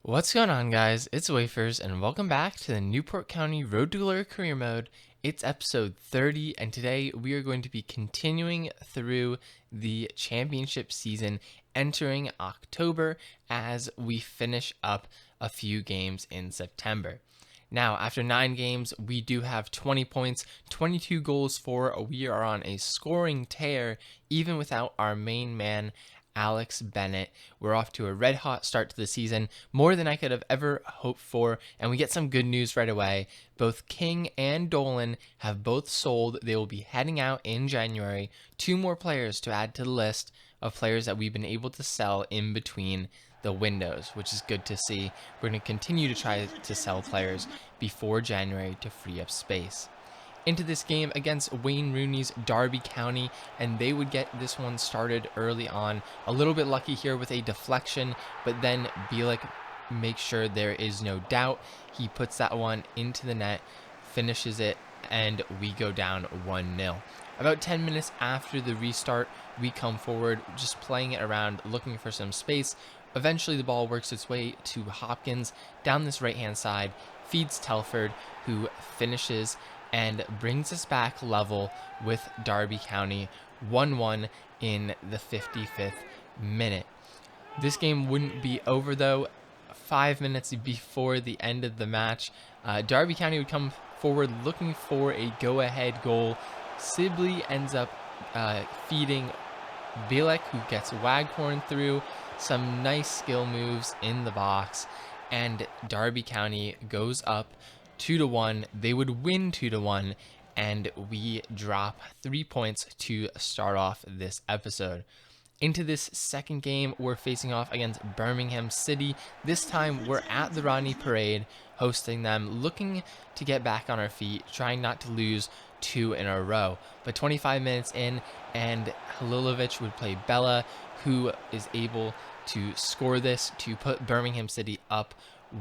What's going on, guys? It's Wafers, and welcome back to the Newport County Road to Glory Career Mode. It's episode 30, and today we are going to be continuing through the championship season, entering October as we finish up a few games in September. Now, after 9 games, we do have 20 points, 22 goals for. We are on a scoring tear, even without our main man, Alex Bennett. We're off to a red hot start to the season, more than I could have ever hoped for, and we get some good news right away. Both King and Dolan have both sold. They will be heading out in January. 2 more players to add to the list of players that we've been able to sell in between the windows, which is good to see. We're going to continue to try to sell players before January to free up space. Into this game against Wayne Rooney's Derby County, and they would get this one started early on. A little bit lucky here with a deflection, but then Bielik makes sure there is no doubt. He puts that one into the net, finishes it, and we go down 1-0. About 10 minutes after the restart, we come forward, just playing it around, looking for some space. Eventually the ball works its way to Hopkins down this right-hand side, feeds Telford, who finishes and brings us back level with Derby County, 1-1 in the 55th minute. This game wouldn't be over though. 5 minutes before the end of the match, Derby County would come forward looking for a go-ahead goal. Sibley ends up feeding Bilek, who gets Waghorn through. Some nice skill moves in the box, and Derby County goes up 2-1. They would win 2-1, and we drop 3 points to start off this episode. Into this second game, we're facing off against Birmingham City. This time, we're at the Rodney Parade, hosting them, looking to get back on our feet, trying not to lose 2 in a row. But 25 minutes in, and Halilovic would play Bella, who is able to score this to put Birmingham City up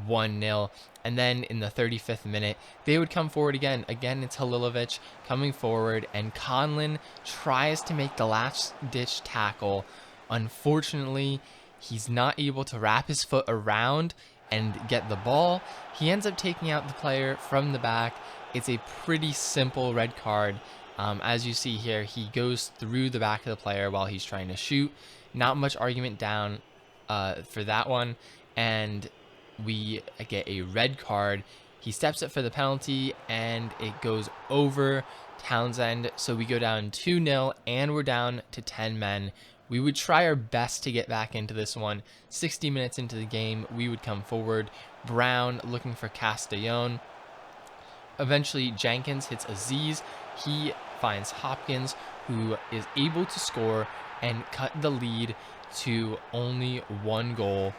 1-0. And then in the 35th minute, they would come forward again. Again, it's Halilovic coming forward, and Conlon tries to make the last-ditch tackle. Unfortunately, he's not able to wrap his foot around and get the ball. He ends up taking out the player from the back. It's a pretty simple red card. As you see here, he goes through the back of the player while he's trying to shoot. Not much argument down for that one, and we get a red card. He steps up for the penalty, and it goes over Townsend, so we go down 2-0, and we're down to 10 men. We would try our best to get back into this one. 60 minutes into the game, we would come forward. Brown looking for Castellon. Eventually, Jenkins hits Aziz. He finds Hopkins, who is able to score and cut the lead to only 1 goal.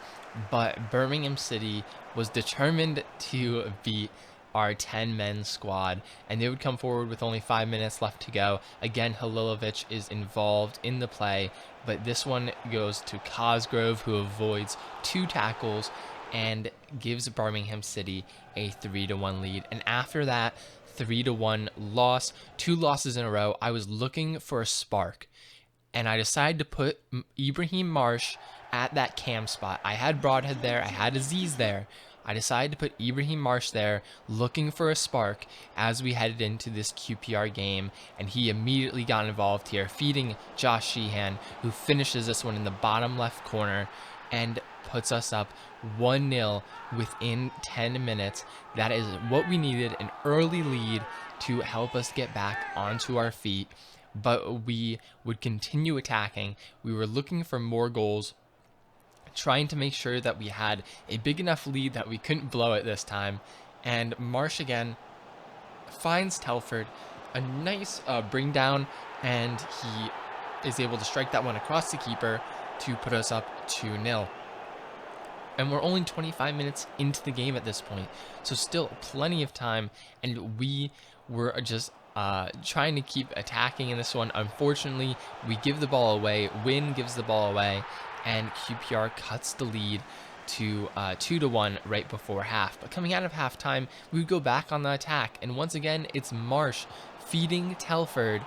But Birmingham City was determined to beat our 10-men squad, and they would come forward with only 5 minutes left to go. Again, Halilovic is involved in the play, but this one goes to Cosgrove, who avoids 2 tackles and gives Birmingham City a 3-1 lead. And after that 3-1 loss, 2 losses in a row, I was looking for a spark, and I decided to put Ibrahim Marsh at that cam spot. I had Broadhead there, I had Aziz there. I decided to put Ibrahim Marsh there, looking for a spark as we headed into this QPR game, and he immediately got involved here, feeding Josh Sheehan, who finishes this one in the bottom left corner and puts us up 1-0 within 10 minutes. That is what we needed, an early lead to help us get back onto our feet. But we would continue attacking. We were looking for more goals, trying to make sure that we had a big enough lead that we couldn't blow it this time. And Marsh again finds Telford, a nice bring down, and he is able to strike that one across the keeper to put us up 2-0. And we're only 25 minutes into the game at this point, so still plenty of time, and we were just trying to keep attacking in this one. Unfortunately, we give the ball away. Wynn gives the ball away, and QPR cuts the lead to 2-1 right before half. But coming out of halftime, we would go back on the attack, and once again, it's Marsh feeding Telford,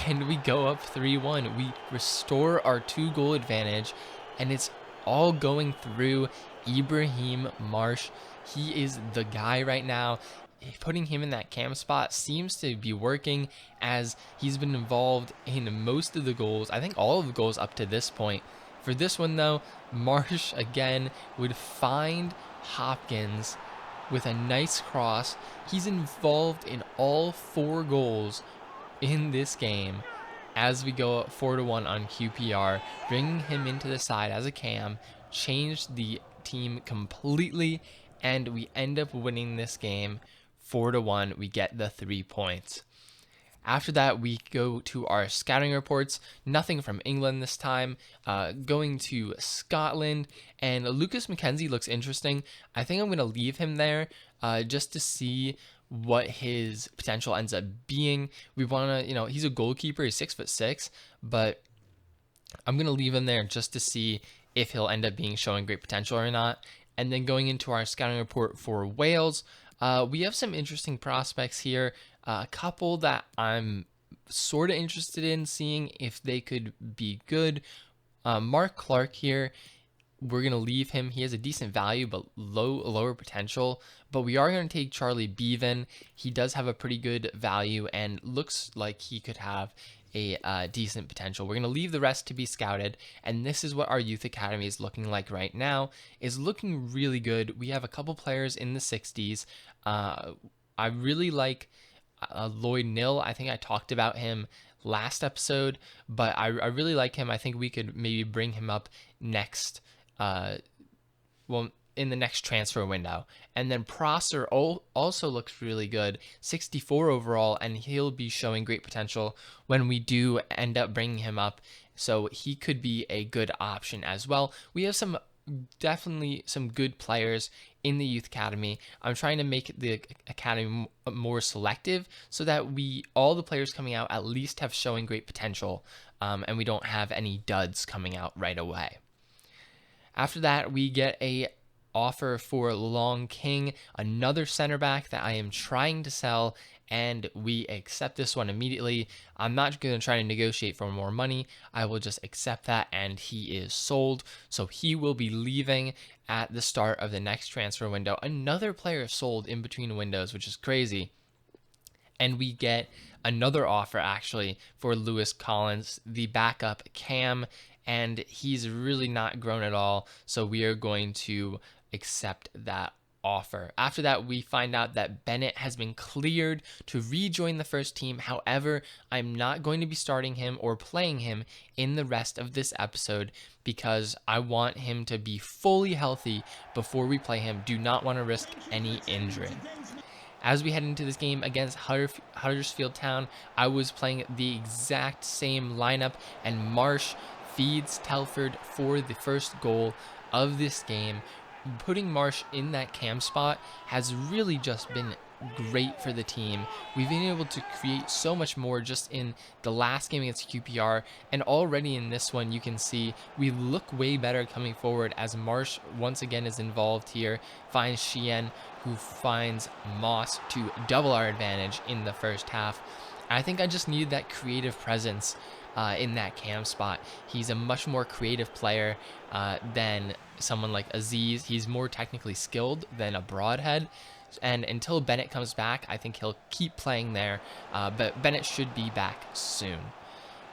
and we go up 3-1. We restore our 2-goal advantage, and it's all going through Ibrahim Marsh. He is the guy right now. Putting him in that cam spot seems to be working, as he's been involved in most of the goals. I think all of the goals up to this point. For this one though, Marsh again would find Hopkins with a nice cross. He's involved in all 4 goals in this game as we go up 4-1 on QPR, bringing him into the side as a cam, changed the team completely, and we end up winning this game 4-1. We get the 3 points. After that, we go to our scouting reports. Nothing from England this time. Going to Scotland, and Lucas McKenzie looks interesting. I think I'm going to leave him there just to see what his potential ends up being. We want to, he's a goalkeeper. He's 6'6", but I'm going to leave him there just to see if he'll end up showing great potential or not. And then going into our scouting report for Wales, we have some interesting prospects here. A couple that I'm sort of interested in seeing if they could be good. Mark Clark here, we're going to leave him. He has a decent value, but lower potential. But we are going to take Charlie Bevan. He does have a pretty good value and looks like he could have a decent potential. We're going to leave the rest to be scouted, and this is what our youth academy is looking like right now. Is looking really good. We have a couple players in the 60s. I really like Lloyd Nill. I think I talked about him last episode, but I really like him. I think we could maybe bring him up next, in the next transfer window. And then Prosser also looks really good, 64 overall, and he'll be showing great potential when we do end up bringing him up. So he could be a good option as well. We have definitely some good players in the youth academy. I'm trying to make the academy more selective so that all the players coming out at least have showing great potential, and we don't have any duds coming out right away. After that, we get a offer for Long King, another center back that I am trying to sell, and we accept this one immediately. I'm not going to try to negotiate for more money. I will just accept that, and he is sold. So he will be leaving at the start of the next transfer window. Another player sold in between windows, which is crazy. And we get another offer actually for Lewis Collins, the backup cam, and he's really not grown at all. So we are going to accept that offer. After that, we find out that Bennett has been cleared to rejoin the first team. However, I'm not going to be starting him or playing him in the rest of this episode because I want him to be fully healthy before we play him. Do not want to risk any injury. As we head into this game against Huddersfield Town, I was playing the exact same lineup, and Marsh feeds Telford for the first goal of this game. Putting Marsh in that cam spot has really just been great for the team. We've been able to create so much more just in the last game against QPR, and already in this one you can see we look way better coming forward as Marsh once again is involved here, finds Sheehan, who finds Moss to double our advantage in the first half. I think I just needed that creative presence in that cam spot. He's a much more creative player than someone like Aziz. He's more technically skilled than a Broadhead. And until Bennett comes back, I think he'll keep playing there. But Bennett should be back soon.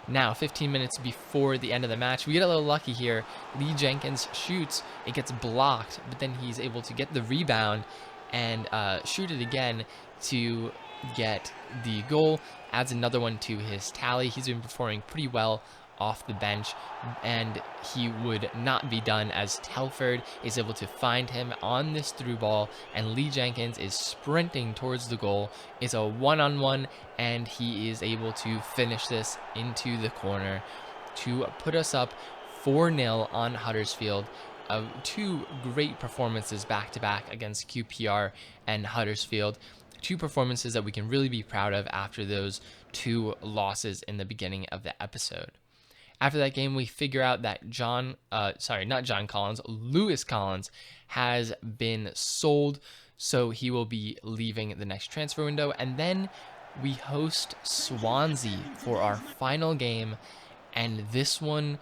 Now, 15 minutes before the end of the match, we get a little lucky here. Lee Jenkins shoots. It gets blocked, but then he's able to get the rebound and shoot it again to get the goal. Adds another one to his tally. He's been performing pretty well off the bench, and he would not be done as Telford is able to find him on this through ball, and Lee Jenkins is sprinting towards the goal. It's a one-on-one, and he is able to finish this into the corner to put us up 4-0 on Huddersfield. Two great performances back-to-back against QPR and Huddersfield. Two performances that we can really be proud of after those two losses in the beginning of the episode. After that game, we figure out that Lewis Collins has been sold, so he will be leaving the next transfer window. And then we host Swansea for our final game, and this one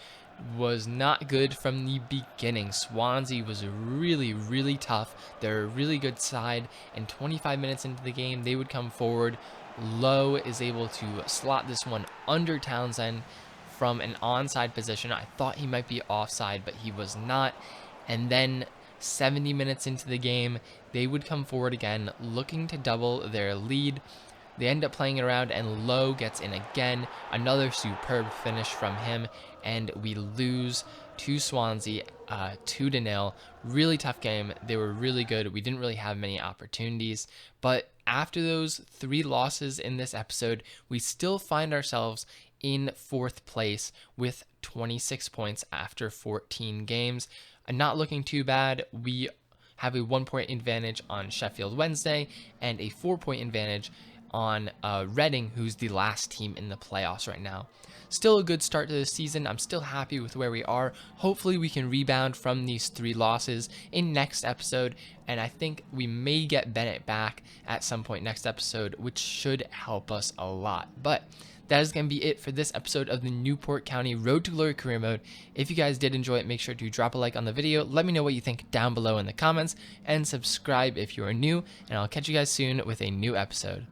was not good from the beginning. Swansea was really, really tough. They're a really good side, and 25 minutes into the game, they would come forward. Lowe is able to slot this one under Townsend from an onside position. I thought he might be offside, but he was not. And then 70 minutes into the game, they would come forward again, looking to double their lead. They end up playing it around, and Lowe gets in again. Another superb finish from him, and we lose to Swansea 2-0. Really tough game. They were really good. We didn't really have many opportunities, but after those 3 losses in this episode, we still find ourselves in 4th place with 26 points after 14 games. Not looking too bad. We have a 1-point advantage on Sheffield Wednesday and a 4-point advantage on Reading, who's the last team in the playoffs right now. Still a good start to the season. I'm still happy with where we are. Hopefully we can rebound from these 3 losses in next episode, and I think we may get Bennett back at some point next episode, which should help us a lot. But that is going to be it for this episode of the Newport County Road to Glory Career Mode. If you guys did enjoy it, make sure to drop a like on the video. Let me know what you think down below in the comments, and subscribe if you are new, and I'll catch you guys soon with a new episode.